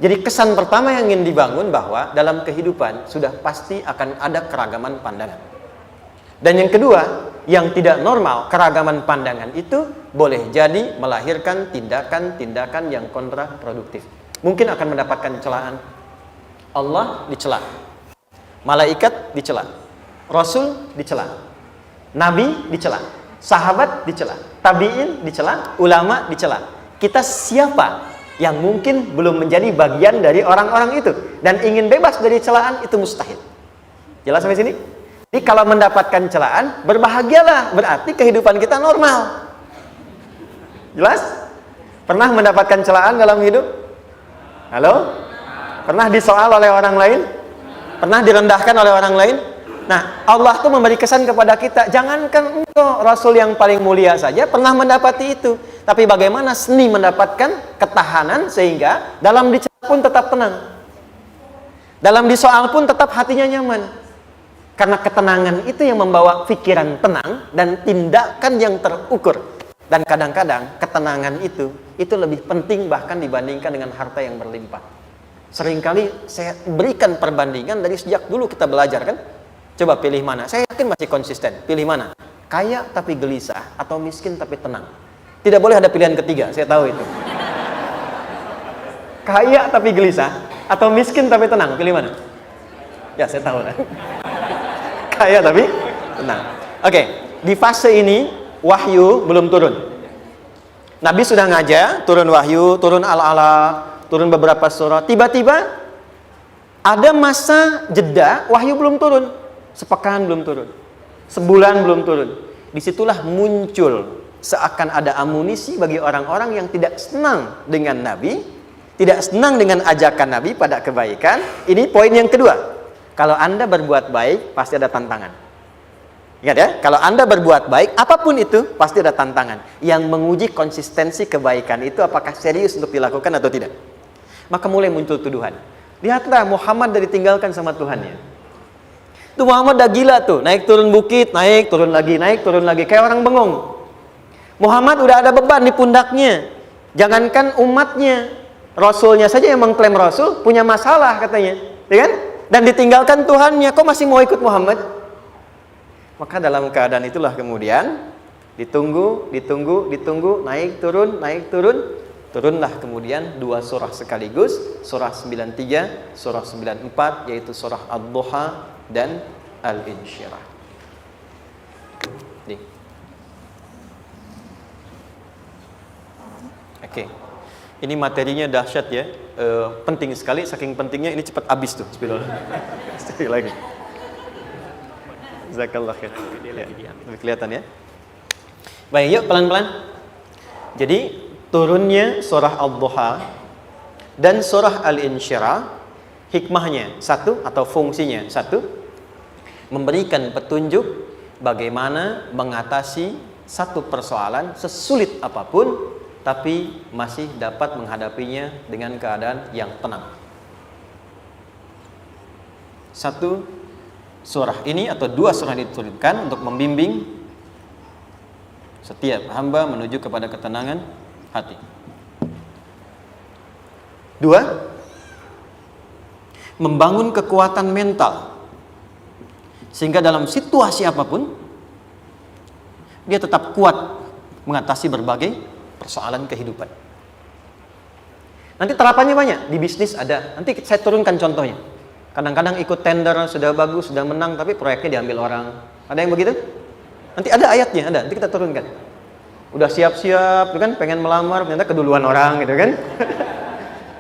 Jadi kesan pertama yang ingin dibangun bahwa dalam kehidupan sudah pasti akan ada keragaman pandangan. Dan yang kedua, yang tidak normal, keragaman pandangan itu boleh jadi melahirkan tindakan-tindakan yang kontraproduktif. Mungkin akan mendapatkan celaan. Allah dicela, malaikat dicela, Rasul dicela, Nabi dicela, sahabat dicela, tabi'in dicela, ulama dicela. Kita siapa yang mungkin belum menjadi bagian dari orang-orang itu dan ingin bebas dari celaan? Itu mustahil. Jelas sampai sini? Jadi kalau mendapatkan celaan, berbahagialah, berarti kehidupan kita normal. Jelas? Pernah mendapatkan celaan dalam hidup? Halo? Pernah disoal oleh orang lain? Pernah direndahkan oleh orang lain? Nah, Allah tuh memberi kesan kepada kita, jangankan engkau Rasul yang paling mulia saja pernah mendapati itu. Tapi bagaimana seni mendapatkan ketahanan sehingga dalam dicela pun tetap tenang, dalam disoal pun tetap hatinya nyaman. Karena ketenangan itu yang membawa pikiran tenang dan tindakan yang terukur. Dan kadang-kadang ketenangan itu lebih penting bahkan dibandingkan dengan harta yang berlimpah. Seringkali saya berikan perbandingan dari sejak dulu kita belajar kan. Coba pilih mana? Saya yakin masih konsisten. Pilih mana? Kaya tapi gelisah atau miskin tapi tenang? Tidak boleh ada pilihan ketiga, saya tahu itu. Kaya tapi gelisah atau miskin tapi tenang? Pilih mana? Ya, saya tahu lah. Kaya tapi tenang. Oke, di fase ini wahyu belum turun. Nabi sudah ngajar, turun wahyu, turun al-ala, turun beberapa surah. Tiba-tiba ada masa jeda, wahyu belum turun. Sepekan belum turun, sebulan belum turun. Disitulah muncul seakan ada amunisi bagi orang-orang yang tidak senang dengan Nabi, tidak senang dengan ajakan Nabi pada kebaikan. Ini poin yang kedua. Kalau Anda berbuat baik, pasti ada tantangan. Ingat ya, kalau Anda berbuat baik, apapun itu, pasti ada tantangan. Yang menguji konsistensi kebaikan itu apakah serius untuk dilakukan atau tidak. Maka mulai muncul tuduhan. Lihatlah Muhammad dari ditinggalkan sama Tuhannya. Tuh Muhammad udah gila tuh, naik turun bukit, naik turun lagi, kayak orang bengong. Muhammad udah ada beban di pundaknya. Jangankan umatnya, Rasulnya saja yang mengklaim Rasul punya masalah katanya, ya kan? Dan ditinggalkan Tuhannya, kok masih mau ikut Muhammad? Maka dalam keadaan itulah kemudian ditunggu, naik turun, turunlah kemudian dua surah sekaligus, surah 93, surah 94, yaitu surah Ad-Duha dan Al-Insyirah. Nih. Oke. Ini materinya dahsyat ya. Penting sekali, saking pentingnya ini cepat habis tuh. Bismillah. Sekali lagi. Jazakallah khair. Ya, kelihatan ya. Baik, yuk pelan-pelan. Jadi turunnya surah Ad-Duha dan surah Al-Insyirah, hikmahnya satu atau fungsinya satu, memberikan petunjuk bagaimana mengatasi satu persoalan sesulit apapun tapi masih dapat menghadapinya dengan keadaan yang tenang. Satu surah ini atau dua surah diturunkan untuk membimbing setiap hamba menuju kepada ketenangan hati. Dua, membangun kekuatan mental sehingga dalam situasi apapun dia tetap kuat mengatasi berbagai persoalan kehidupan. Nanti terapannya banyak, di bisnis ada. Nanti saya turunkan contohnya. Kadang-kadang ikut tender, sudah bagus, sudah menang, tapi proyeknya diambil orang. Ada yang begitu? Nanti ada ayatnya, ada. Nanti kita turunkan. Udah siap-siap, kan? Pengen melamar, ternyata keduluan orang, gitu kan?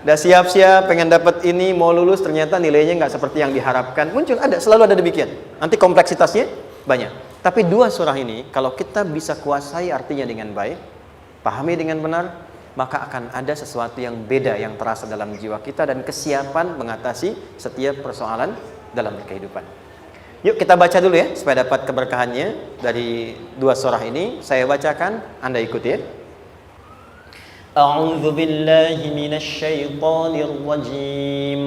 Udah siap-siap, pengen dapat ini, mau lulus, ternyata nilainya nggak seperti yang diharapkan. Muncul, ada, selalu ada demikian. Nanti kompleksitasnya banyak. Tapi dua surah ini, kalau kita bisa kuasai artinya dengan baik, pahami dengan benar, maka akan ada sesuatu yang beda yang terasa dalam jiwa kita dan kesiapan mengatasi setiap persoalan dalam kehidupan. Yuk kita baca dulu ya, supaya dapat keberkahannya dari dua surah ini. Saya bacakan, Anda ikuti ya. A'udzu billahi minasy syaithanir rajim.